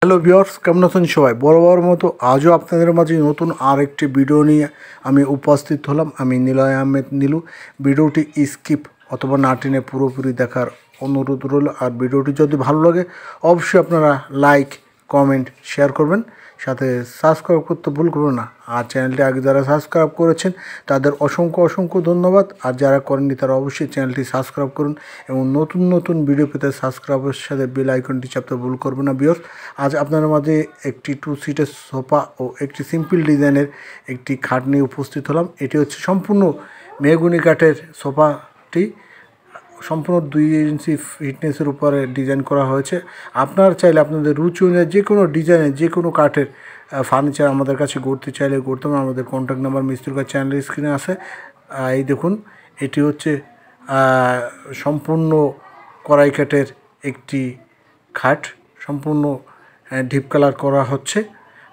Hello viewers, কেমন আছেন সবাই? বরাবর মতো আজও আপনাদের মাঝে নতুন আরেকটি ভিডিও নিয়ে আমি উপস্থিত হলাম। আমি নিলয় আহমেদ নীলু। ভিডিওটি স্কিপ অথবা না টেনে পুরোপুরি দেখার অনুরোধ রইল। আর ভিডিওটি যদি ভালো লাগে অবশ্যই আপনারা লাইক, কমেন্ট, শেয়ার করবেন, সাথে সাবস্ক্রাইব করতে ভুল করবেন না। আর চ্যানেলটি আগে যারা সাবস্ক্রাইব করেছেন তাদের অসংখ্য ধন্যবাদ। আর যারা করেননি তারা অবশ্যই চ্যানেলটি সাবস্ক্রাইব করুন এবং নতুন ভিডিও পেতে সাবস্ক্রাইবের সাথে বেল আইকনটি চাপতে ভুল করবেন না। ভিউয়ার্স, আজ আপনাদের মাঝে একটি 2 সিটের সোফা ও একটি সিম্পল ডিজাইনের একটি খাট নিয়ে উপস্থিত হলাম। এটি হচ্ছে সম্পূর্ণ মেহগনি কাঠের সোফাটি সম্পূর্ণ 2 ইঞ্চি ফিটনেসের উপরে ডিজাইন করা হয়েছে। আপনারা চাইলে আপনাদের রুচি অনুযায়ী যে কোনো ডিজাইনের যে কোনো কাঠের ফার্নিচার আমাদের কাছে গড়তে চাইলে গড়তে হবে। আমাদের কন্ট্যাক্ট নাম্বার মিস্ত্রির কাছে চ্যানেলের স্ক্রিনে আছে। এই দেখুন, এটি হচ্ছে সম্পূর্ণ কড়াই কাঠের একটি খাট, সম্পূর্ণ ডিপ কালার করা হচ্ছে।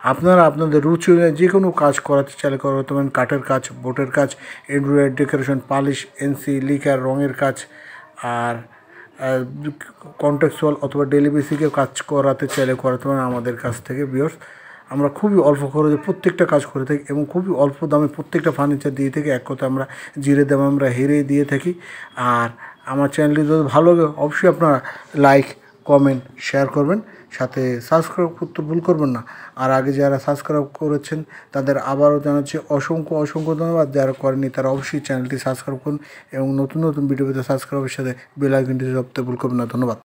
আপনারা আপনাদের রুচি অনুযায়ী যে কোনো কাজ করাতে চাইলে করাতে পারেন। কাঠের কাজ, বোর্ডের কাজ, embroidery, decoration, polish, NC, liquor, রঙের কাজ, আর কন্ট্রাকচুয়াল অথবা ডেলি বেসিকেও কাজ করাতে চাইলে করাতে পারেন আমাদের কাছ থেকে। ভিউয়ার্স, আমরা খুবই অল্প খরচে প্রত্যেকটা কাজ করে থাকি এবং খুবই অল্প দামে প্রত্যেকটা ফার্নিচার দিয়ে থাকি। এক কথা আমরা জিরে দামে আমরা হেরে দিয়ে থাকি। আর আমার চ্যানেলটি যদি ভালো লাগে অবশ্যই আপনারা লাইক, কমেন্ট, শেয়ার করবেন, সাথে সাবস্ক্রাইব করতে ভুল করবেন না। আর আগে যারা সাবস্ক্রাইব করেছেন তাদের আবারও জানাচ্ছি অসংখ্য ধন্যবাদ। যারা করেনি তারা অবশ্যই চ্যানেলটি সাবস্ক্রাইব করুন এবং নতুন ভিডিও পেতে সাবস্ক্রাইবের সাথে বেল আইকনটি চাপতে ভুল করবেন না। ধন্যবাদ।